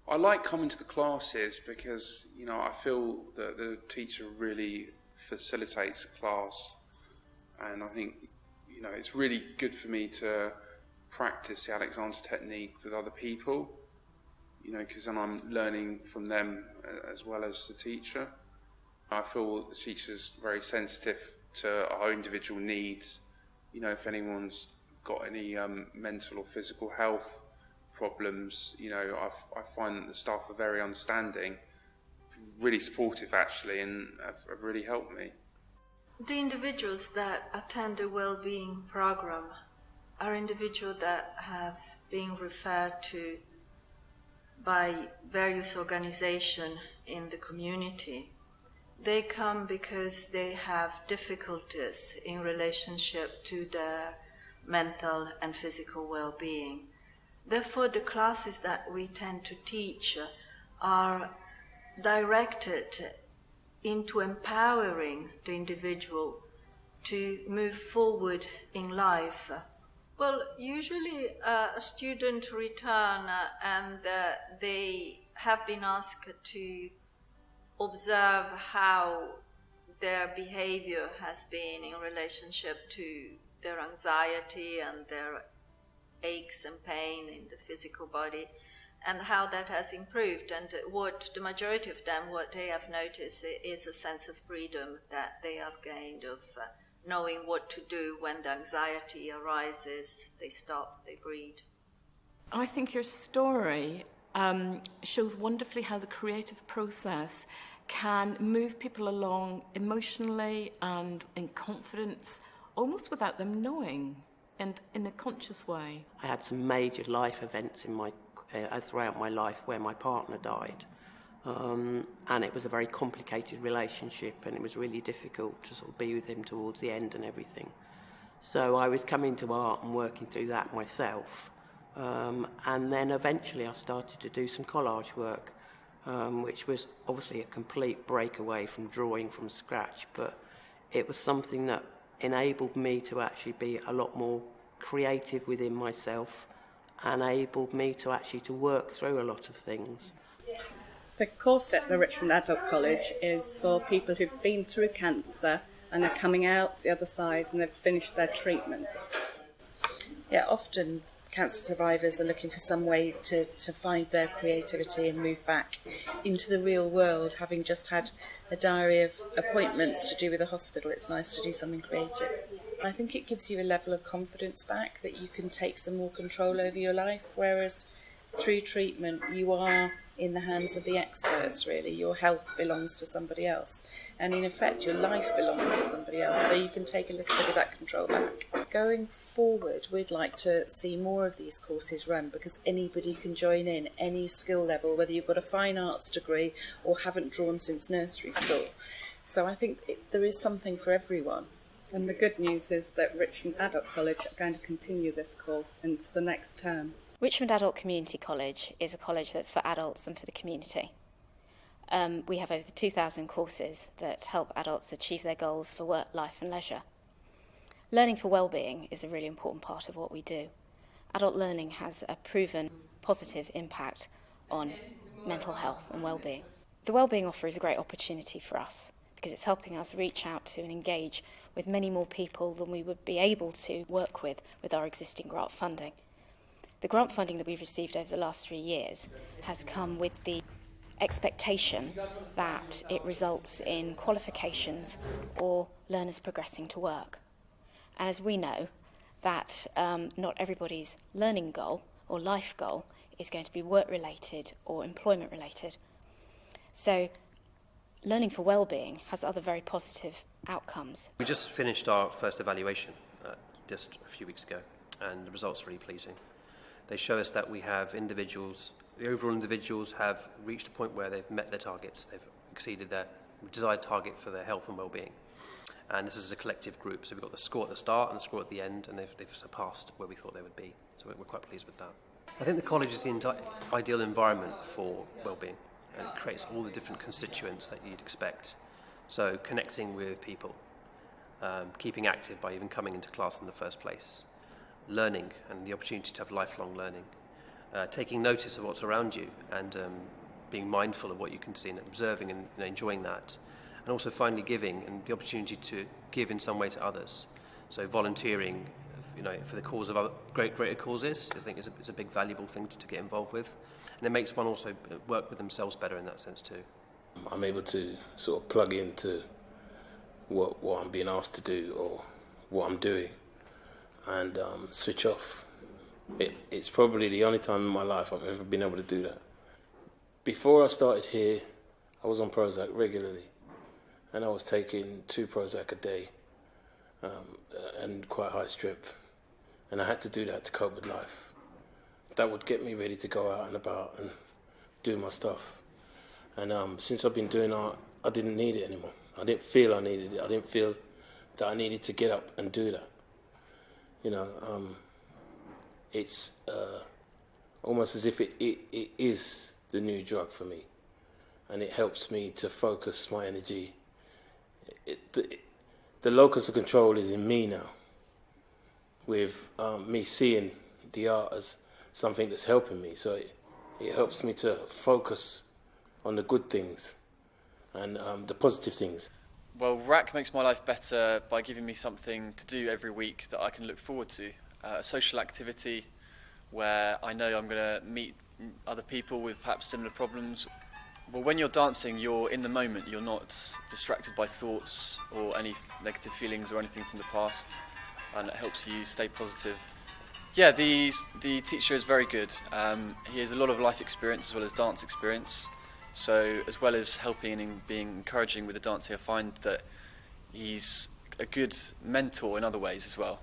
I like coming to the classes because, I feel that the teacher really facilitates the class, and I think, it's really good for me to practice the Alexander's technique with other people, because then I'm learning from them as well as the teacher. I feel the teacher's very sensitive to our individual needs. If anyone's got any mental or physical health problems, I find that the staff are very understanding, really supportive actually, and have really helped me. The individuals that attend a Wellbeing program are individuals that have been referred to by various organizations in the community. They come because they have difficulties in relationship to their mental and physical well-being. Therefore, the classes that we tend to teach are directed into empowering the individual to move forward in life. Well, usually a student return and they have been asked to observe how their behavior has been in relationship to their anxiety and their aches and pain in the physical body, and how that has improved. And what the majority of them, what they have noticed is a sense of freedom that they have gained, of knowing what to do when the anxiety arises. They stop, they breathe. I think your story shows wonderfully how the creative process can move people along emotionally and in confidence, almost without them knowing, and in a conscious way. I had some major life events in throughout my life where my partner died, and it was a very complicated relationship, and it was really difficult to sort of be with him towards the end and everything. So I was coming to art and working through that myself, and then eventually I started to do some collage work, which was obviously a complete breakaway from drawing from scratch, but it was something that enabled me to actually be a lot more creative within myself, and enabled me to actually to work through a lot of things. The course at the Richmond Adult College is for people who've been through cancer and are coming out the other side and they've finished their treatments. Yeah, often cancer survivors are looking for some way to find their creativity and move back into the real world. Having just had a diary of appointments to do with the hospital, it's nice to do something creative. I think it gives you a level of confidence back that you can take some more control over your life, whereas through treatment you are in the hands of the experts, really. Your health belongs to somebody else, and in effect your life belongs to somebody else, so you can take a little bit of that control back. Going forward, we'd like to see more of these courses run, because anybody can join in, any skill level, whether you've got a fine arts degree or haven't drawn since nursery school. So I think there is something for everyone. And the good news is that Richmond Adult College are going to continue this course into the next term. Richmond Adult Community College is a college that's for adults and for the community. We have over 2,000 courses that help adults achieve their goals for work, life and leisure. Learning for Wellbeing is a really important part of what we do. Adult learning has a proven positive impact on mental health and wellbeing. The Wellbeing offer is a great opportunity for us because it's helping us reach out to and engage with many more people than we would be able to work with our existing grant funding. The grant funding that we've received over the last 3 years has come with the expectation that it results in qualifications or learners progressing to work. And as we know, that not everybody's learning goal or life goal is going to be work-related or employment-related. So learning for wellbeing has other very positive outcomes. We just finished our first evaluation just a few weeks ago, and the results are really pleasing. They show us that we have individuals, the overall individuals have reached a point where they've met their targets, they've exceeded their desired target for their health and well-being. And this is a collective group, so we've got the score at the start and the score at the end, and they've surpassed where we thought they would be. So we're quite pleased with that. I think the college is the ideal environment for well-being, and it creates all the different constituents that you'd expect. So connecting with people, keeping active by even coming into class in the first place, learning and the opportunity to have lifelong learning, taking notice of what's around you and being mindful of what you can see and observing and enjoying that. And also finally giving and the opportunity to give in some way to others. So volunteering, for the cause of other greater causes, I think is a big valuable thing to get involved with. And it makes one also work with themselves better in that sense too. I'm able to sort of plug into what I'm being asked to do or what I'm doing and switch off. It's probably the only time in my life I've ever been able to do that. Before I started here, I was on Prozac regularly, and I was taking 2 Prozac a day and quite high strength, and I had to do that to cope with life. That would get me ready to go out and about and do my stuff. And since I've been doing art, I didn't need it anymore. I didn't feel I needed it. I didn't feel that I needed to get up and do that. It's almost as if it is the new drug for me, and it helps me to focus my energy. The locus of control is in me now, with me seeing the art as something that's helping me. So it helps me to focus on the good things and the positive things. Well, RACC makes my life better by giving me something to do every week that I can look forward to. A social activity where I know I'm going to meet other people with perhaps similar problems. Well, when you're dancing, you're in the moment. You're not distracted by thoughts or any negative feelings or anything from the past, and it helps you stay positive. Yeah, the teacher is very good. He has a lot of life experience as well as dance experience. So as well as helping and being encouraging with the dancing, I find that he's a good mentor in other ways as well.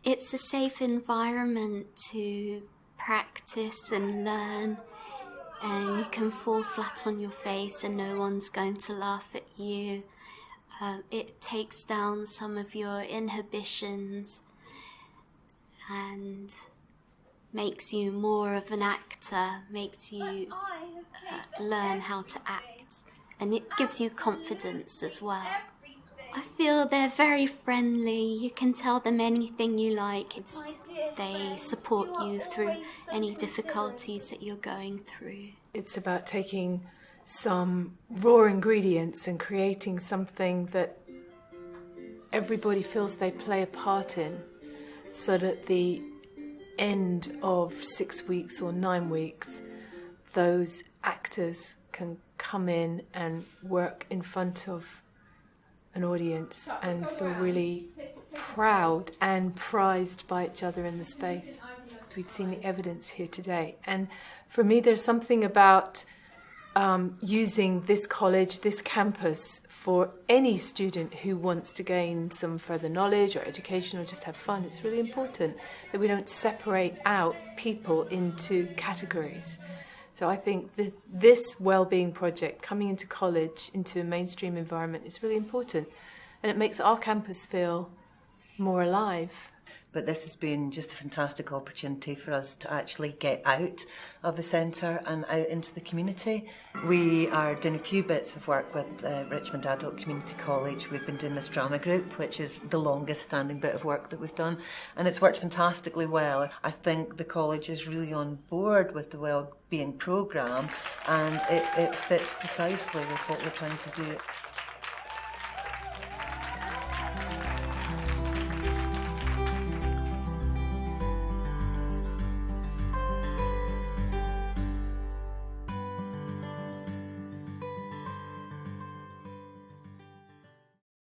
It's a safe environment to practice and learn, and you can fall flat on your face and no one's going to laugh at you. It takes down some of your inhibitions and makes you more of an actor, makes you learn how to act, and it gives you confidence as well. I feel they're very friendly. You can tell them anything you like. They support you through any difficulties that you're going through. It's about taking some raw ingredients and creating something that everybody feels they play a part in, so that at the end of 6 weeks or 9 weeks, those actors can come in and work in front of an audience and feel really proud and prized by each other in the space. We've seen the evidence here today. And for me, there's something about using this college, this campus, for any student who wants to gain some further knowledge or education or just have fun. It's really important that we don't separate out people into categories. So I think that this Wellbeing project, coming into college, into a mainstream environment, is really important. And it makes our campus feel more alive. But this has been just a fantastic opportunity for us to actually get out of the centre and out into the community. We are doing a few bits of work with Richmond Adult Community College. We've been doing this drama group, which is the longest standing bit of work that we've done, and it's worked fantastically well. I think the college is really on board with the Wellbeing programme, and it fits precisely with what we're trying to do.